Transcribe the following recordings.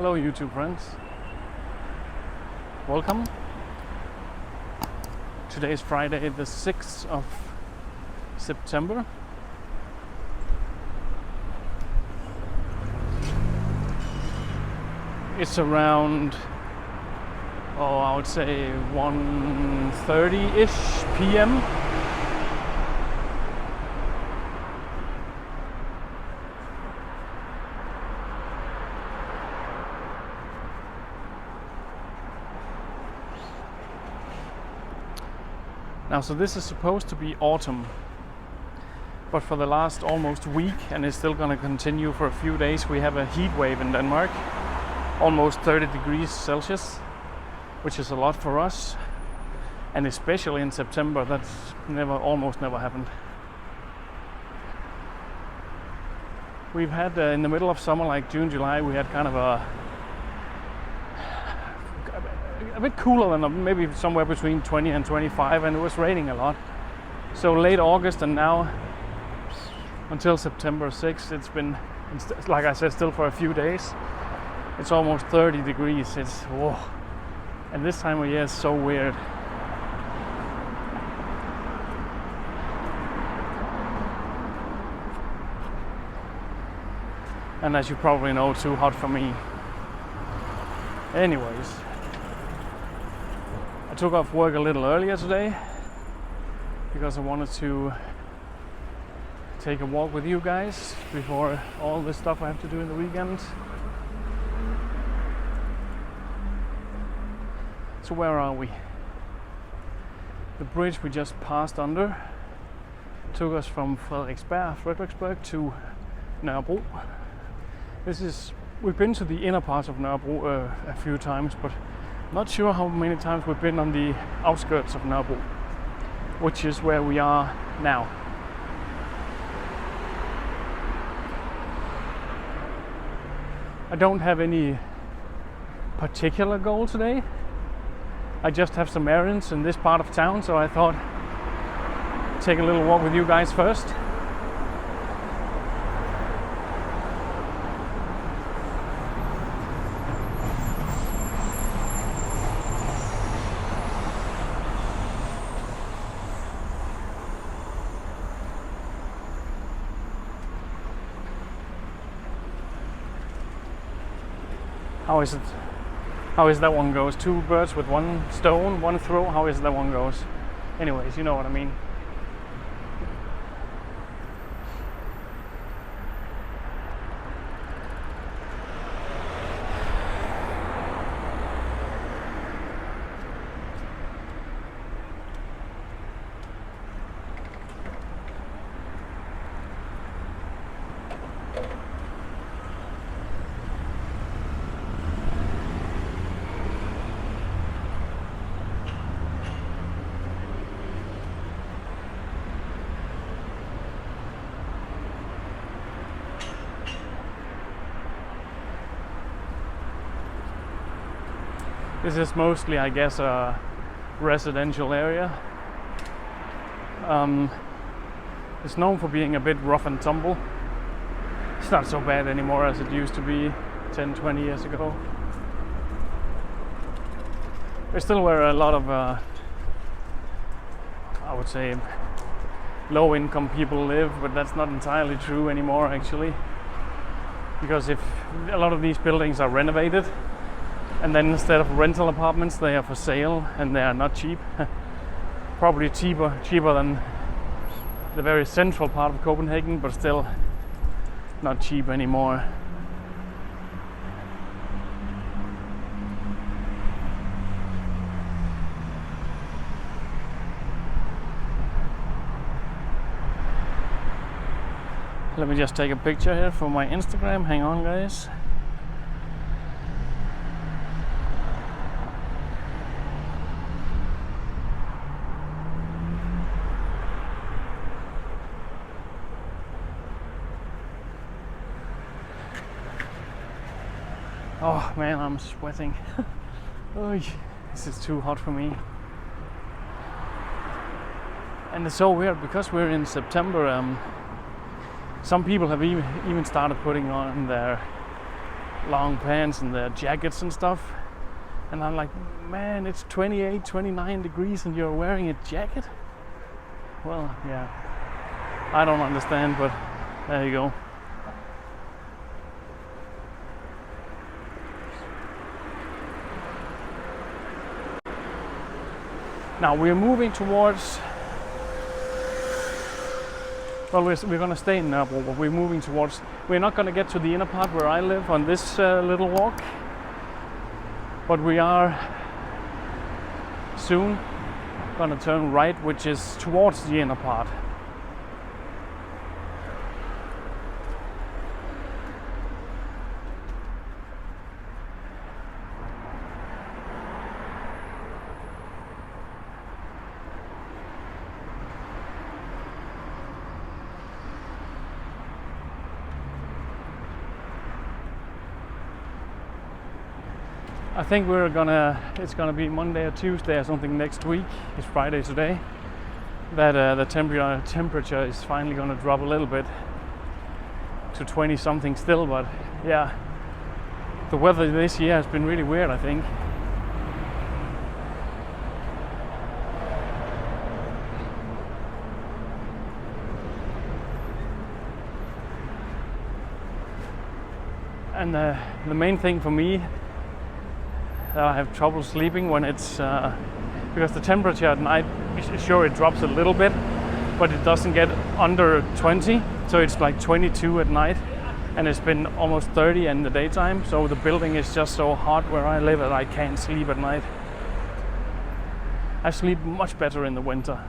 Hello YouTube friends. Welcome. Today is Friday the 6th of September. It's around, I would say 1:30-ish p.m. Now, so this is supposed to be autumn, but for the last almost week, and it's still going to continue for a few days, we have a heat wave in Denmark, almost 30 degrees Celsius, which is a lot for us, and especially in September, that's almost never happened. We've had in the middle of summer, like June, July, we had kind of a bit cooler than maybe somewhere between 20 and 25, and it was raining a lot. So late August and now until September 6th, it's been, like I said, still for a few days. It's almost 30 degrees. It's whoa. And this time of year is so weird. And as you probably know, too hot for me. Anyways, I took off work a little earlier today because I wanted to take a walk with you guys before all this stuff I have to do in the weekend. So where are we? The bridge we just passed under took us from Frederiksberg to Nørrebro. We've been to the inner part of Nørrebro a few times, but not sure how many times we've been on the outskirts of Nørrebro, which is where we are now. I don't have any particular goal today. I just have some errands in this part of town, so I thought take a little walk with you guys first. How is that one goes? Two birds with one stone, one throw. How is that one goes? Anyways, you know what I mean. This is mostly, I guess, a residential area. It's known for being a bit rough and tumble. It's not so bad anymore as it used to be 10, 20 years ago. There's still where a lot of, I would say, low-income people live, but that's not entirely true anymore, actually. Because if a lot of these buildings are renovated, and then instead of rental apartments, they are for sale, and they are not cheap. Probably cheaper than the very central part of Copenhagen, but still not cheap anymore. Let me just take a picture here for my Instagram. Hang on, guys. Oh man, I'm sweating. This is too hot for me. And it's so weird because we're in September. Some people have even started putting on their long pants and their jackets and stuff. And I'm like, man, it's 28, 29 degrees and you're wearing a jacket? Well, yeah, I don't understand, but there you go. Now we're moving towards, well, we're going to stay in Nørrebro, but we're moving towards, we're not going to get to the inner part where I live on this little walk, but we are soon going to turn right, which is towards the inner part. I think it's gonna be Monday or Tuesday or something next week. It's Friday today. That the temperature is finally gonna drop a little bit to 20 something still, but yeah, the weather this year has been really weird, I think. And the main thing for me, I have trouble sleeping when it's because the temperature at night, sure, it drops a little bit, but it doesn't get under 20, so it's like 22 at night, and it's been almost 30 in the daytime, so the building is just so hot where I live that I can't sleep at night. I sleep much better in the winter.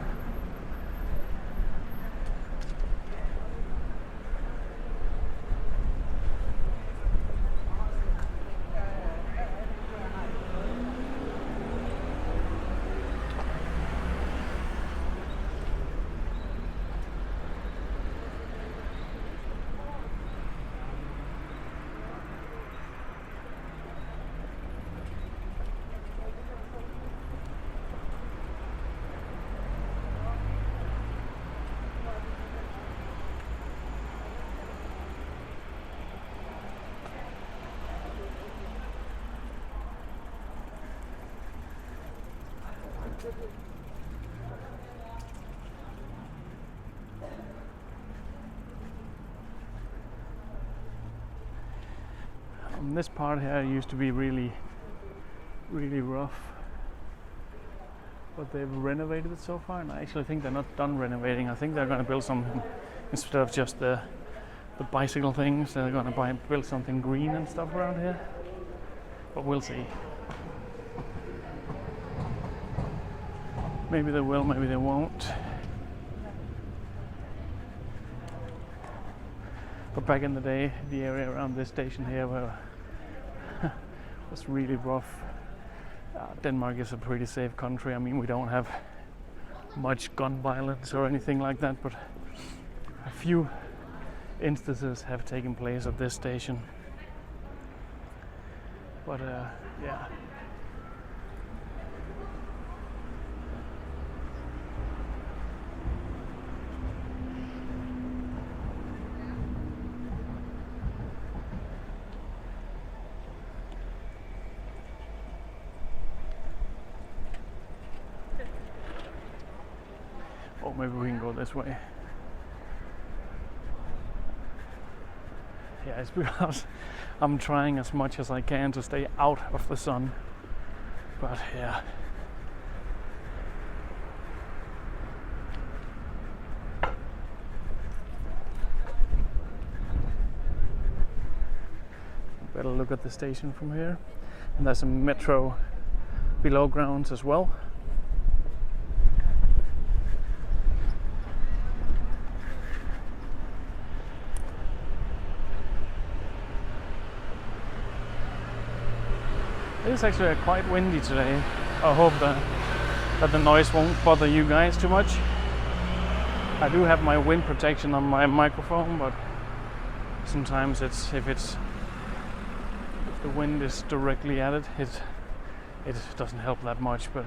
This part here used to be really rough, but they've renovated it so far, and I actually think they're not done renovating. I think they're going to build something instead of just the bicycle things. They're going to build something green and stuff around here, but we'll see. Maybe they will, maybe they won't. But back in the day, the area around this station here was really rough. Denmark is a pretty safe country. I mean, we don't have much gun violence or anything like that, but a few instances have taken place at this station. But yeah. Maybe we can go this way. Yeah, it's because I'm trying as much as I can to stay out of the sun. But yeah. Better look at the station from here. And there's a metro below grounds as well. It's actually quite windy today. I hope that the noise won't bother you guys too much. I do have my wind protection on my microphone, but sometimes if the wind is directly at it, it doesn't help that much. But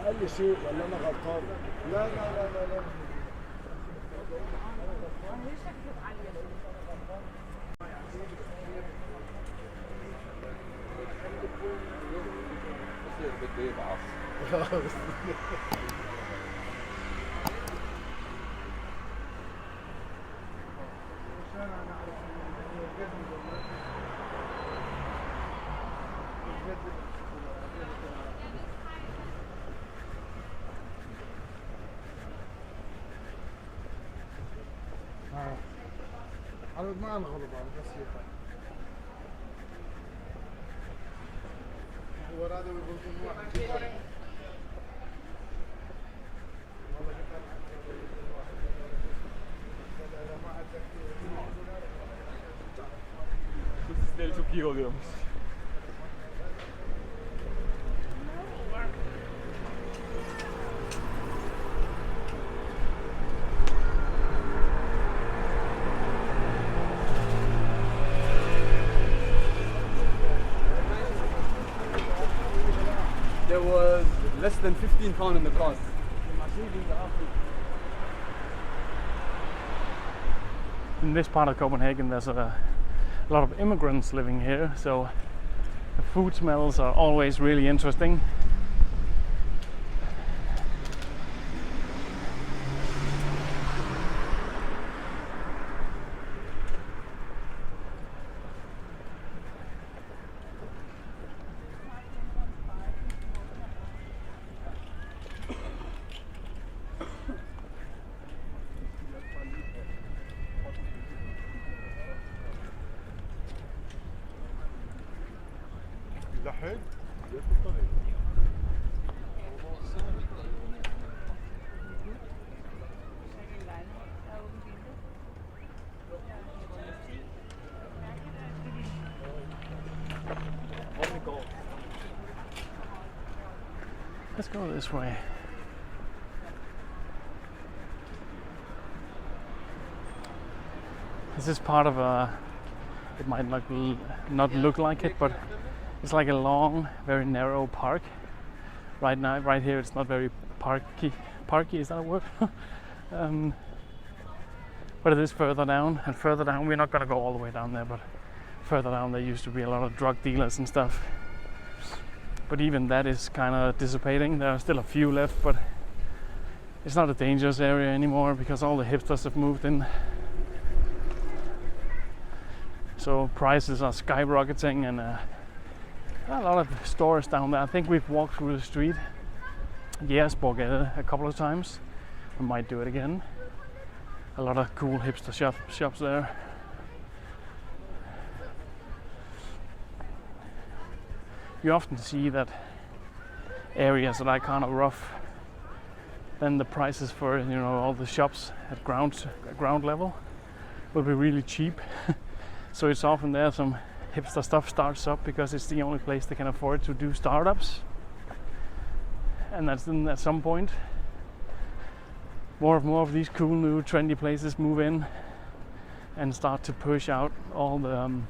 أقل شيء ولا أنا غلطان؟ لا لا لا لا لا. عرض ما نغلب على النصيحة. هو هذا يقول واحد. Bu sisleri çok iyi oluyormuş. There was less than £15 in the cost. In this part of Copenhagen there's a lot of immigrants living here, so the food smells are always really interesting. لحق Let's go this way. This is part of a, it might not look like it, but it's like a long, very narrow park. Right now, right here, it's not very parky. Parky, is that a word? But it is further down, and further down, we're not gonna go all the way down there, but further down there used to be a lot of drug dealers and stuff. But even that is kind of dissipating. There are still a few left, but it's not a dangerous area anymore because all the hipsters have moved in. So prices are skyrocketing, and a lot of stores down there. I think we've walked through the street, Nørrebrogade, a couple of times. We might do it again. A lot of cool hipster shops there. You often see that areas that are kind of rough, then the prices for all the shops at ground level will be really cheap. So it's often there some hipster stuff starts up because it's the only place they can afford to do startups. And that's then at some point more of these cool new trendy places move in and start to push out all the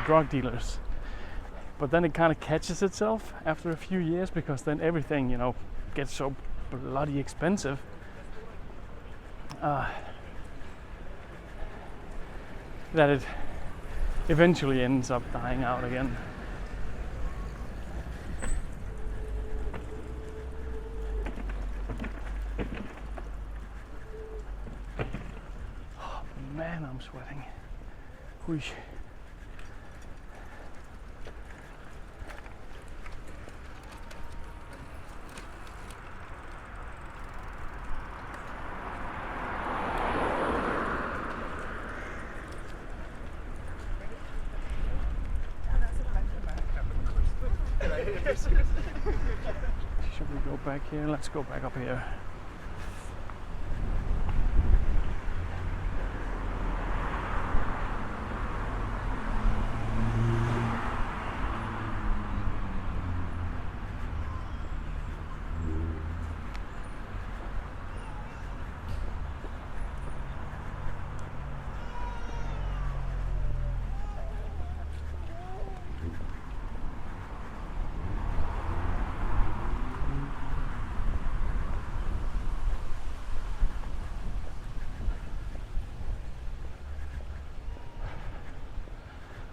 drug dealers. But then it kind of catches itself after a few years because then everything gets so bloody expensive. That it eventually ends up dying out again. Oh man, I'm sweating. Whoosh. Should we go back here? Let's go back up here.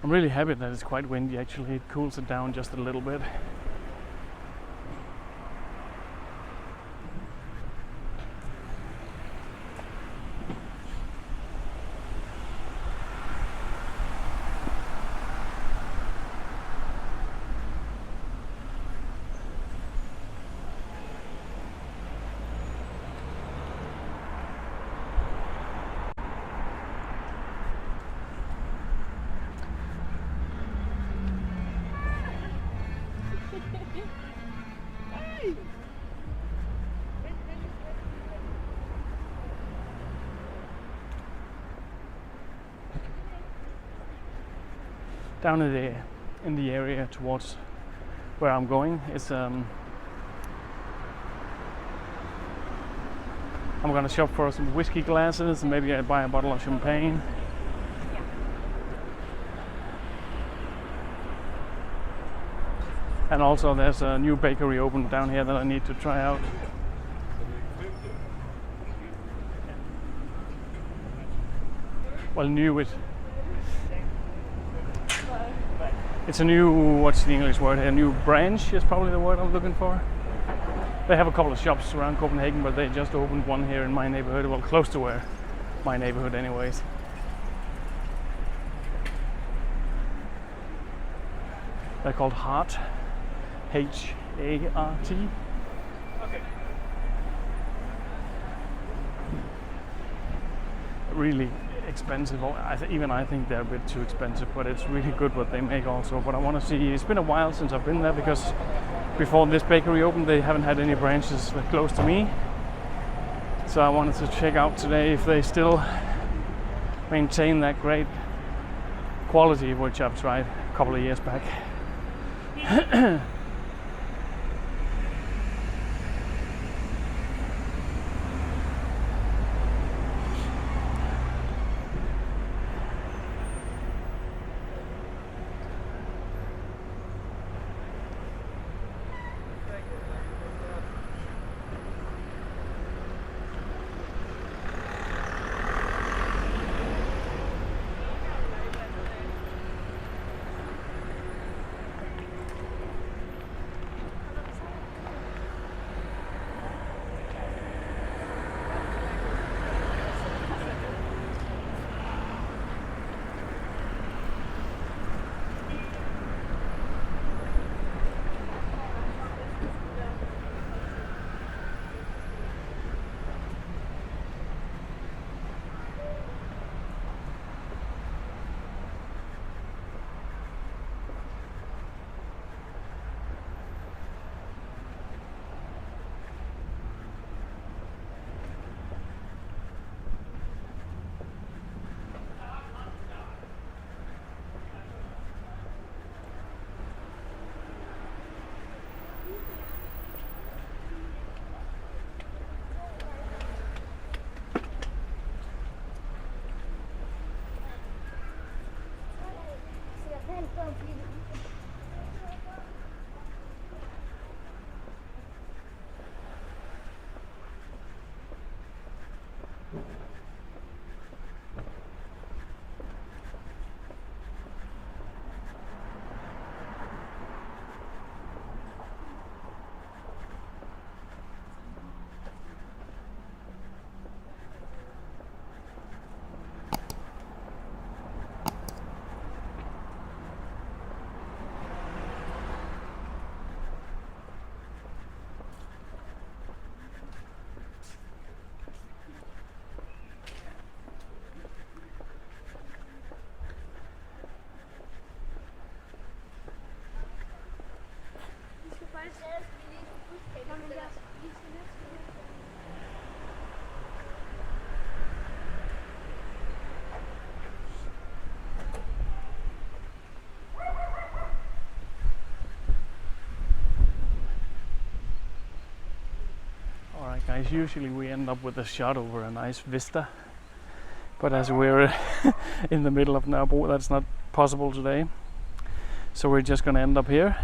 I'm really happy that it's quite windy actually. It cools it down just a little bit. Down in the area towards where I'm going is I'm gonna shop for some whiskey glasses and maybe I buy a bottle of champagne. And also there's a new bakery open down here that I need to try out. Well, new it. It's a new, what's the English word here? A new branch is probably the word I'm looking for. They have a couple of shops around Copenhagen, but they just opened one here in my neighborhood, well, close to where my neighborhood anyways. They're called Hart, H-A-R-T. Okay. Really expensive. Even I think they're a bit too expensive, but it's really good what they make also. But I want to see, it's been a while since I've been there because before this bakery opened they haven't had any branches close to me. So I wanted to check out today if they still maintain that great quality which I've tried a couple of years back. Alright guys, usually we end up with a shot over a nice vista, but as we're in the middle of Nørrebro, that's not possible today. So we're just gonna end up here.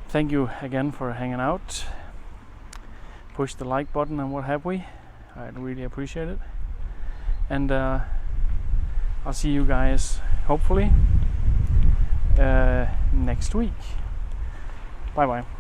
Thank you again for hanging out. Push the like button and what have we. I'd really appreciate it. And I'll see you guys hopefully next week. Bye bye.